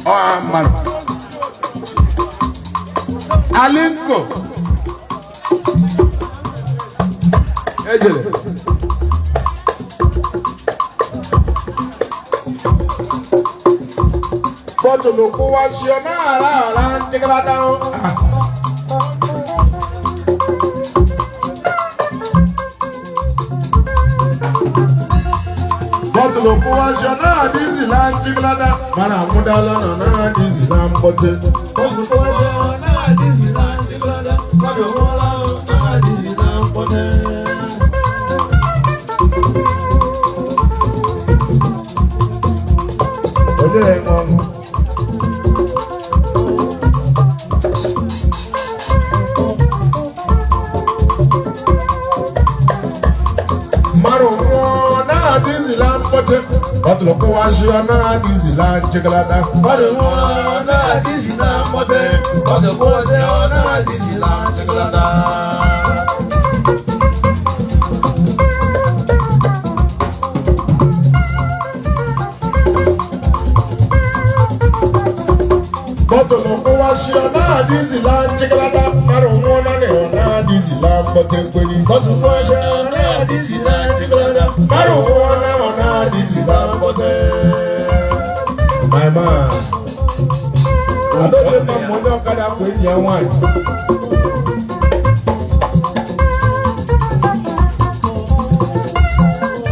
man. Alinko. Ejele. Bọ́tò ló kó wá ṣe ọ náà rárá Nchikalata o. Bọ́tò ló kó wá ṣe ọ náà díìsì lá Nchikalata. Mara àmúdálá náà díìsì lá ń bọ́tẹ́. Bọ́tò kó wá ṣe ọ náà díìsì lá Nchikalata. Mara àmúdálá náà díìsì lá ń bọ́tẹ́. Ọjọ́ ẹ̀ ń wọ́n. Bọ́tò ló kó wá ṣe ọ náà díìsì lá Nchikalata. Bọ́tò kó wá ṣe ọ náà díìsì lá ń bọ́tẹ́. Bọ́tò kó wá ṣe ọ náà díìsì lá Nchikalata. Bọ́tò ló kó wá ṣe ọ náà díìsì lá Nchikalata. Márùn ún wọn náà ní ọ náà díìsì lá ń bọ́tẹ́ pé ní. Bọ́tò kó wá ṣe ọ náà díìsì lá Nchikalata. Márùn ún wọn náà ọ náà díìsì lá ń bọ́tẹ́. My man. Àdókè máa mọ̀ ní ọ̀kadà pé ní ẹ̀wọ̀n àjò.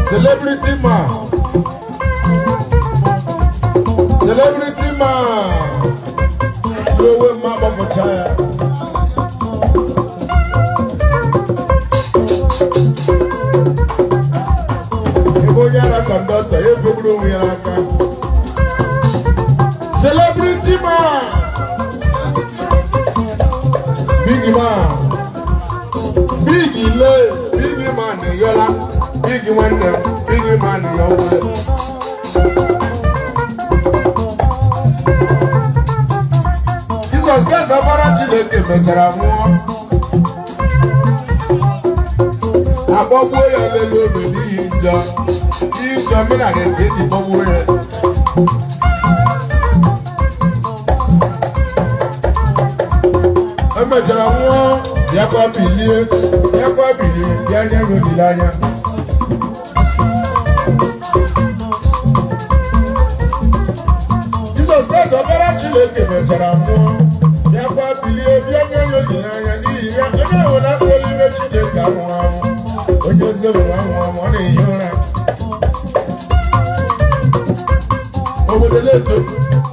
Celebrity man. Celebrity man. Yóò má bọ̀ fún chaya. Ebo yàrá kọ̀ńdọ́tọ̀ yóò fi kúrò wọ́n yàrá kan. Celebrity man. Big man. Big le. Big man yola. Big one them. Big man yola. Jesus Christ abara Chineke mechara nwụọ. Agbọgbuo ya lelu obe n'ihi njọ. N'ihi njọ mmiri aga nke eji gbọgbuo ya. Emechara nwụọ bịakwa bilie bịa nye olileanya. Jizọs Kraịst ọbara Chineke mechara nwụọ bịakwa bilie bịa nye olileanya n'ihi ya onye ọbụla mkpụrụ ime Chineke anwụghị anwụ. Onye ozi nwere anwụ anwụ ọ na-ehi ụra. Obodo na-eto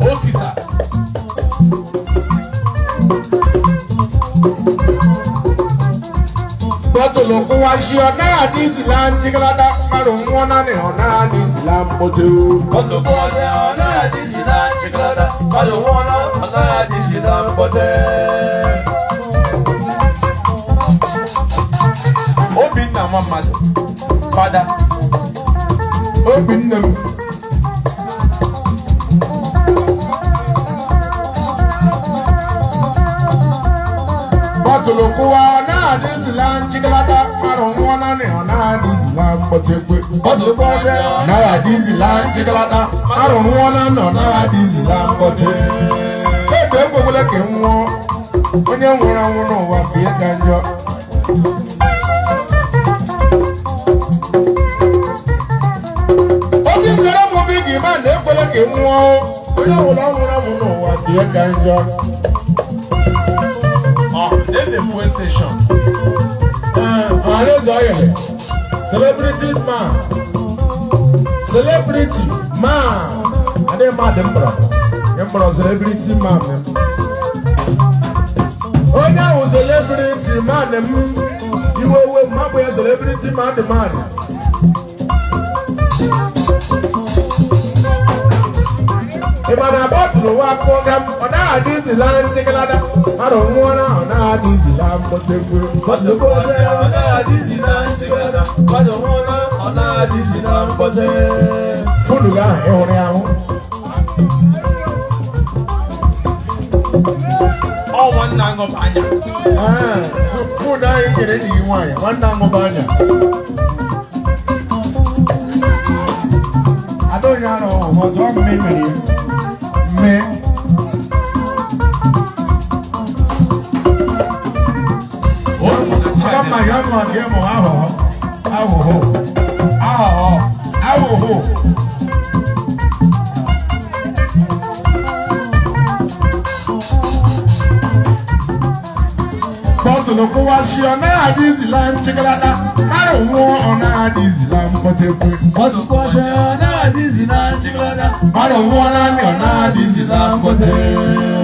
Osita. Bọ́tò ló kó wá ṣe ọ náà díìsì lá Nchikalata. Márùn ún wọn náà ní ọ náà díìsì lá ń bọ́tẹ́ o. Bọ́tò kó wá ṣe ọ náà díìsì lá Nchikalata. Mara àmúdálá náà díìsì lá ń bọ́tẹ́. Obinna nwa mmadụ. Fada. Obinna m. Bọ́tò ló kó wá ọ náà díìsì lá Nchikalata. Márùn ún wọn náà ní ọ náà díìsì lá ń bọ́tẹ́ pé. Bọ́tò kó wá ṣe ọ Náà díìsì lá Nchikalata. Márùn ún wọn náà nọ náà díìsì lá ń bọ́tẹ́. Ebe egbogbo ka nwụọ. Onye nwụrụ anwụ n'ụwa bụ ihe ka njọ. Ozi zere bụ Big Man na-ekwele ka nwụọ. Onye ọbụla nwụrụ anwụ n'ụwa bụ ihe ka njọ. There's a fuel station. Ọhaneze ọyịrị. Celebrity man. Celebrity man. Adịghị mmadụ mkpọrọ. Mkpọrọ celebrity man. Onye ahụ celebrity man m. Iwe uwe mmadụ ya celebrity man. Ịma na bọtụlụ nwa akpọga m ọ na-adịzi la Nchikalata. Mmadụ nwụọ na ọ na-adịzi la mkpọtekwe. Bọ́tò kó wá ṣe ọ náà díìsì lá Nchikalata. Mara àmúdálá náà díìsì lá ń bọ́tẹ́. Fụlụ ahụ ịhụrụ ya ahụ. Ọ nwanne aṅụba anya. Fụlụ ahụ nyere enyi gị nwaanyị nwanne aṅụba anya. Ada onye arụ ọhụrụ ọzọ mme mere mme. ya ma ke mo aho bottle ko wa si ona adizi la Nchikalata maro wo ona adizi la mpoteku bottle ko se ona adizi la Nchikalata maro wo na mi ona adizi la mpoteku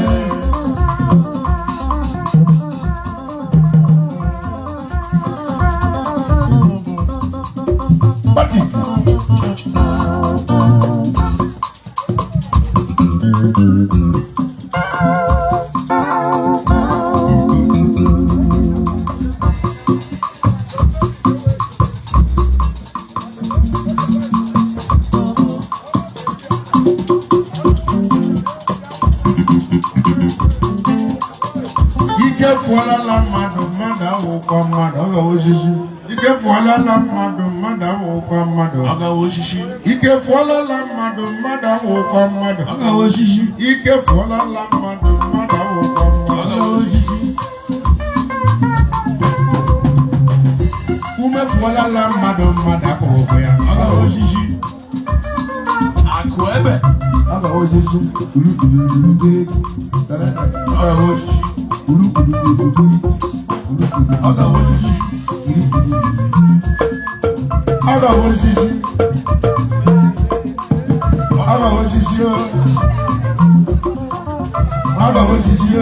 Fuala la madu mada wo kwa madu aga oshishi. Ike fuala la madu mada wo kwa madu aga oshishi. Ike fuala la madu mada wo kwa madu aga oshishi. Ike fuala la madu mada wo kwa madu aga oshishi. Ume fuala la madu mada kwa ya aga oshishi. Akwebe aga oshishi. Aga oshishi. Aga oshishi. Aga oshishi. Aga oshishi. Aga oshishi.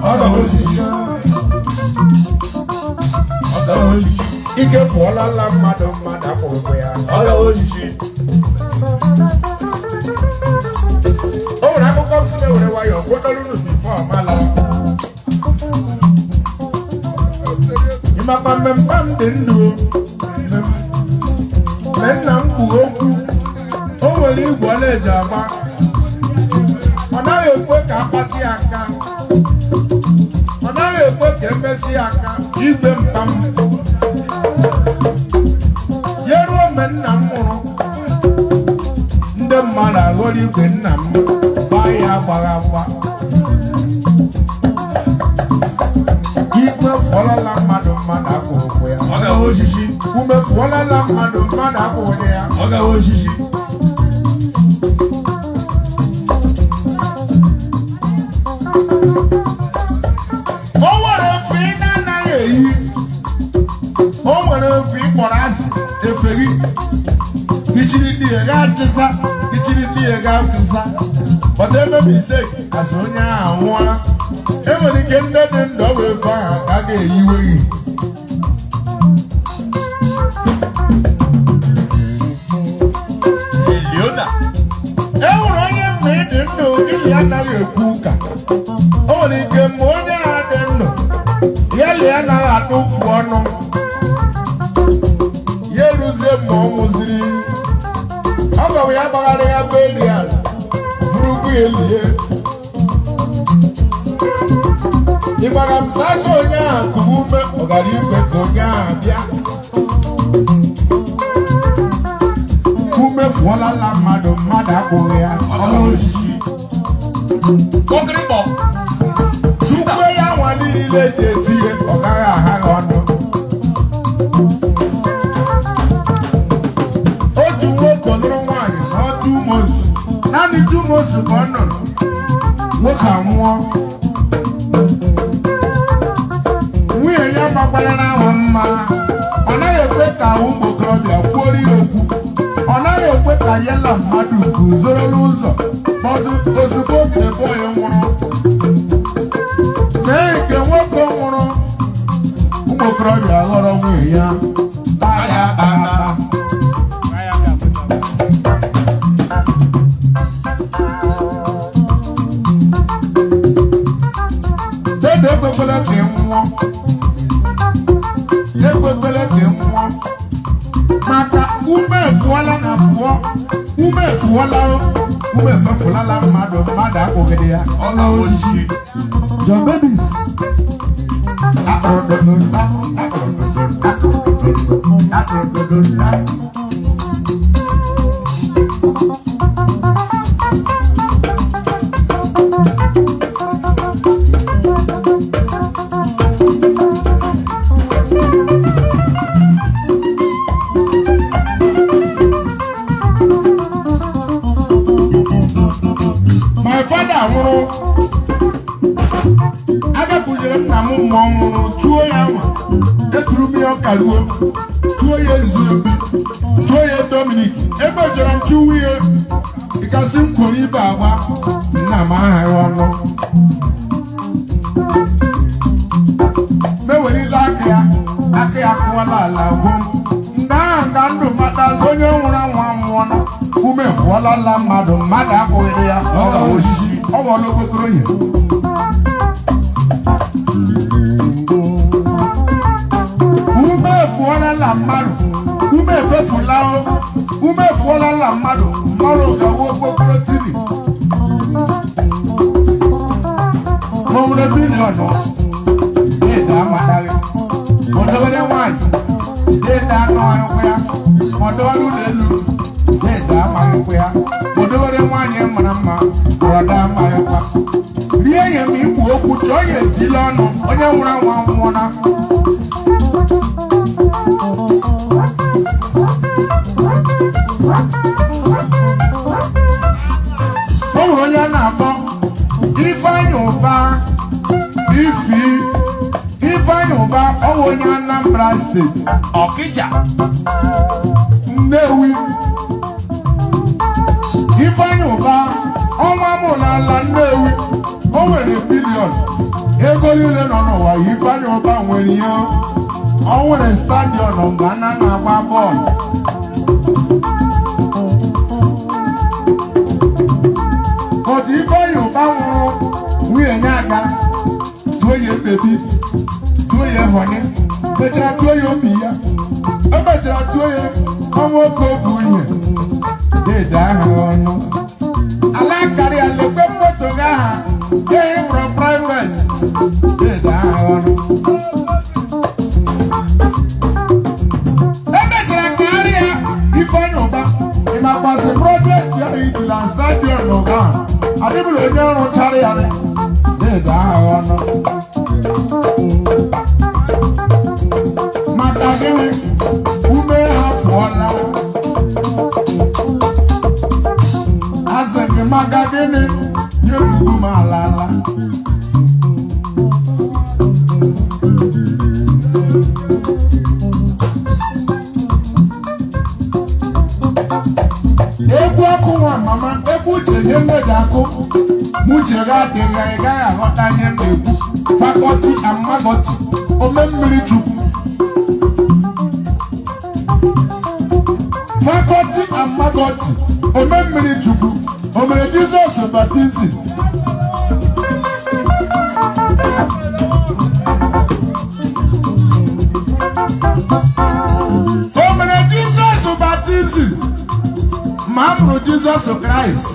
Aga oshishi. Aga oshishi. Ike fuala la madu kwa ya aga oshishi. Wayo kodolunu before mala imapa membam dendu menna mbu oku o were igwe na-eji agba ọ naghị ekwe ka akpasi aka ọ naghị ekwe ka emesi aka igwe mpam yeruo mgbe nna m nwụrụ ndị mmadụ aghọrọ igwe nna m ya gbara agba igwe fọlọ la mmadụ akwụkwọ ya ọ gaghị oshishi ume fọlọ la mmadụ akwụkwọ ya ọ gaghị oshishi o nwere ofe ị na-anaghị eyi o nwere ofe ị kpọrọ asị eferi ichiri ndị ya ga-achịsa ichiri ndị ya ga-akụsa but ebe mistake as onye ahụ nwụọ enwere ike ndị dị ndụ ọ bụ efe ahụ ka a ga-eyiwe gị enwere onye mgbe ị dị ndụ ili anaghị ekwu ụka o nwere ike mgbe onye ahụ dị ndụ ya li anaghị atụfu ọnụ ya eruzie mgbe ọ nwụziri ọ gawa ya gbagharị ya bụ eli ala elie ịgbara m sasa onye ahụ kụrụ ume ọ gara igwe ka onye ahụ bịa ume fụọlala mmadụ akwụghị ya ọla osisi chukwu ya nwa niile ji etinye ọ gaghị aghaghị ọnụ otu nwoke lụrụ nwaanyị na otu ụmụozu naanị 2 months ka ọ nọrọ nwoke anwụọ nwunye ya gbakwara n'ahụ mma ọ naghị ekwe ka ụmụ okorobịa kwuoro ya okwu ọ naghị ekwe ka yela mmadụ guzoro n'ụzọ ozugbo ebe onye nwụrụ mee nke nwoke nwụrụ ụmụ okorobịa ghọrọ nwunye ya taa ya ata ekwekwele ka ị nwụọ ekwekwele ka ị nwụọ maka ume efuola na fụọ ume efuola ume efefulala mmadụ akwụgide ya ọla osisi your babies karuo tuo ya Nzuebi tuo ya Dominic emechara m chụwa ihe ịkasị m kworo ibe agba nna m aha ya ọnụ mewelite aka ya kụwala ala gwom ndị ahụ nga ndụ matazi onye nwụrụ anwụ amụọna ume fụọlala mmadụ akpụghịrị ya osisi ọ ghọrọ okpokoro onye ume fụọlala mmadụ ume efefulao ume fụọlala mmadụ gawo okpokoro tiri ma ọ nwere biliọnụ dịda amadagị odogere nwanyị dịda anụ ahụkwa ya ọdọọrụ n'elu dịda amaghịkwa ya odogere nwanyị mara mma brọda amaghịkwa rie nye m ikwu okwu chọọ ya etile ọnụ onye nwụrụ anwụ anwụọna o nwere onye a na-akpọ Ifeanyi Ụba Ifeanyi Ụba ọwụ onye Anambra steeti Ọkịja Nnewi Ifeanyi Ụba ọnwa mụ n'ala Nnewi o nwere bilion ego niile nọ n'ụwa Ifeanyi Ụba nwere ihe o nwere stadion mgbe a na-agba bọọlụ otu Ifeanyi Ụba nwụrụ nwunye ya aga tuo ya bebi tuo ya honye mechara tuo ya obi ya o mechara tuo ya ọnwa oke obu ihe dede aha ọnụ ala karịa lekwe moto gị aha ehi bụrụ private dede aha ọnụ emechara karịa Ifeanyi Ụba ịmakwasị projekti ya idila stadion n'ụga adịbụla onye ọrụ chara ya dede aha ọnụ maka gịnị ume ha fụọla asị gị maka gịnị nye bugu m alala egwu Oku Nwamma egwu uche nye mmega akụ uche gị adịghị ị gaghị aghọta ihe m na-ekwu fakọti amagọti ome mmiri chukwu fakọti amagọti ome mmiri chukwu o mere Jizọs baptizim o mere Jizọs baptizim ma a mụrụ Jizọs Kraịst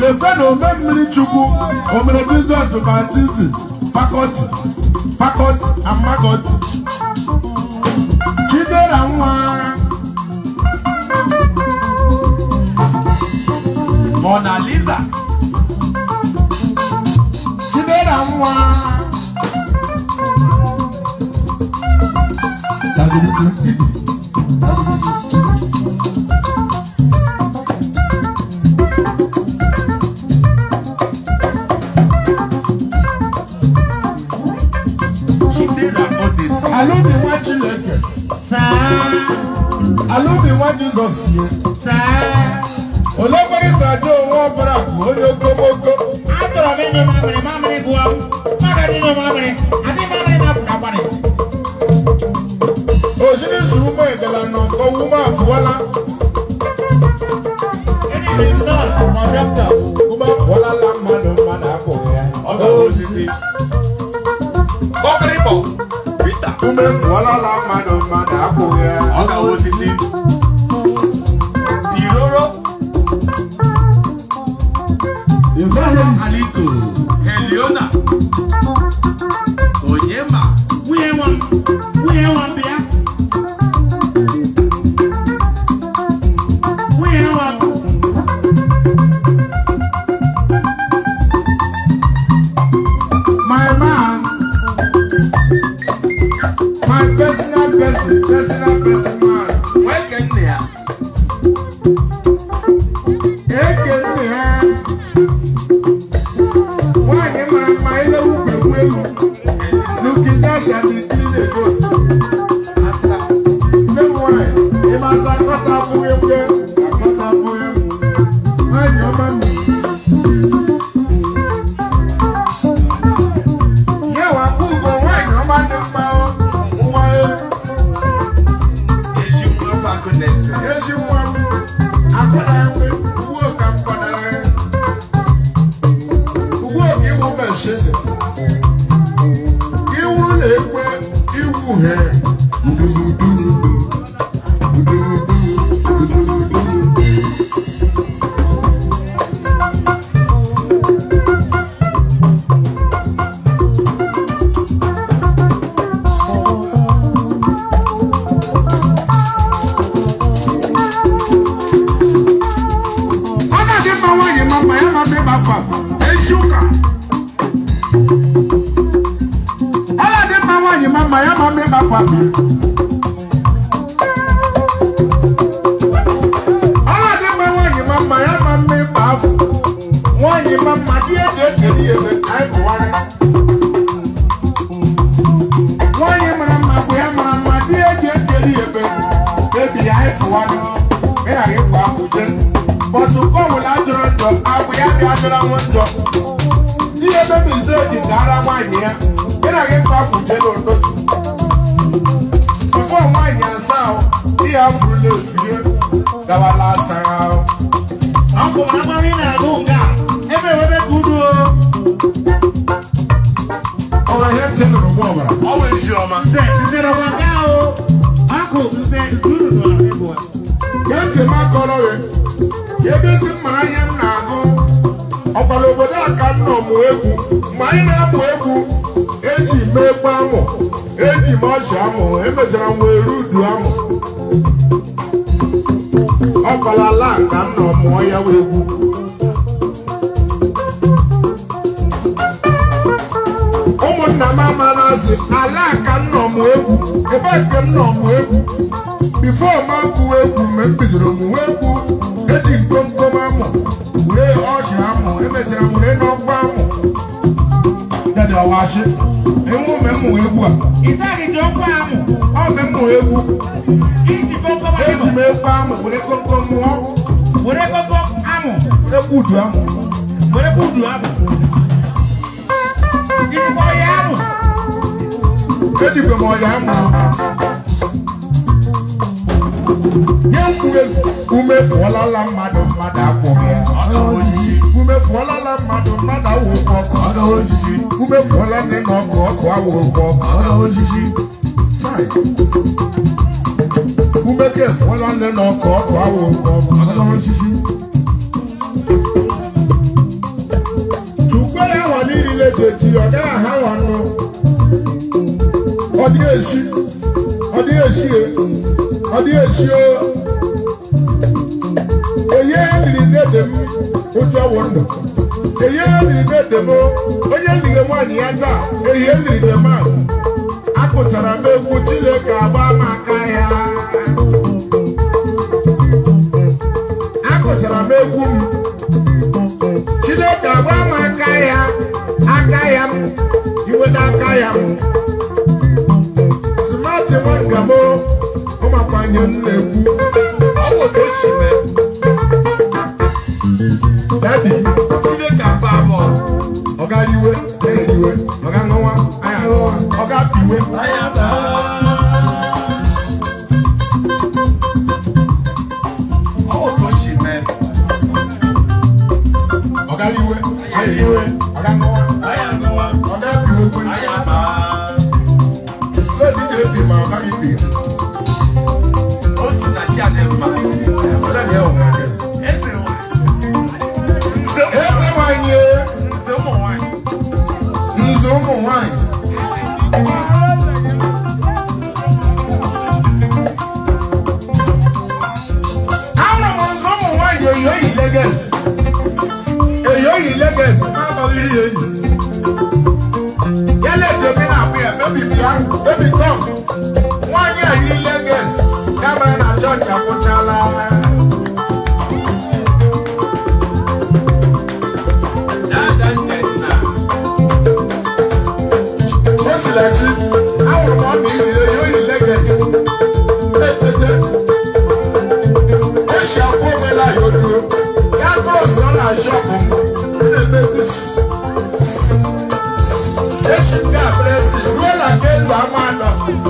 lekwe na ome mmiri chukwu o mere Jizọs baptizim fakọti amagọti Chidera nwa Mona Lisa Chidera nwa alụbi nwa Chineke alụbi nwa Jizọs ye olekwere sadio onwe ọbara bụ onye okomoko achọrọ m inye mamịrị gụọ maka inye mamịrị adị mamịrị na-apụtakwara ojirizu ume edela na ọkọwa ume afụwala ume afụwalala mmadụ apụghị ya osisi kọkịrịkpọ Pita ume fụwalala mmadụ apụghị ya ọka osisi Tiroro Aliko Heliona Onyema nwunye nwa bịa nwunye nwa my man my personal person man Weke nne ya ekenne ya nwanyị mara mma elewu egwu elu Yes, you want. I'm gonna work up for the work you will mention. You will live where you will have. Eshika blessing, roll against Amanda.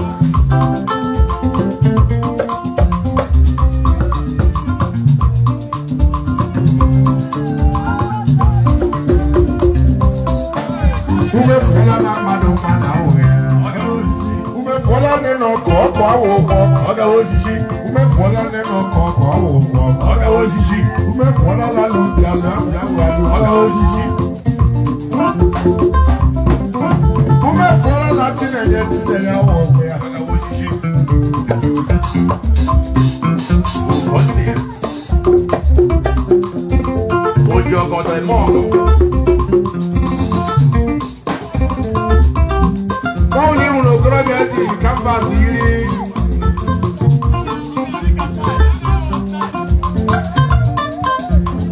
umefuola neno koko ọwụkwọ. Ọka osisi. Umefuola lala ubi ala ya wadu. Ọka osisi. Umefuola la Chinenye ọwụkwọ ya. Ọka osisi. What's there? Ojo ọgọdọ ẹmọ ọgọ. Wọ́n ní ìrùn ògbọ́rọ̀bẹ̀ di canvas yìí.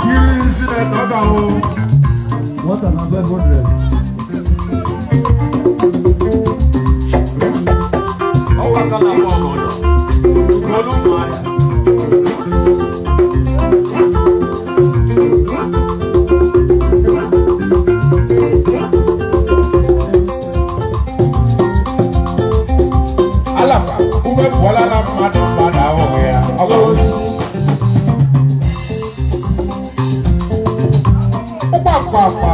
Yìí sílẹ̀ tọ́gbà o. What an 500. Ọwọ́ akálà mọ́ ọgọdọ. Olú máa yà. Alapa, umefuola na mmadụ ahụhụ ya. Ụgbakwa.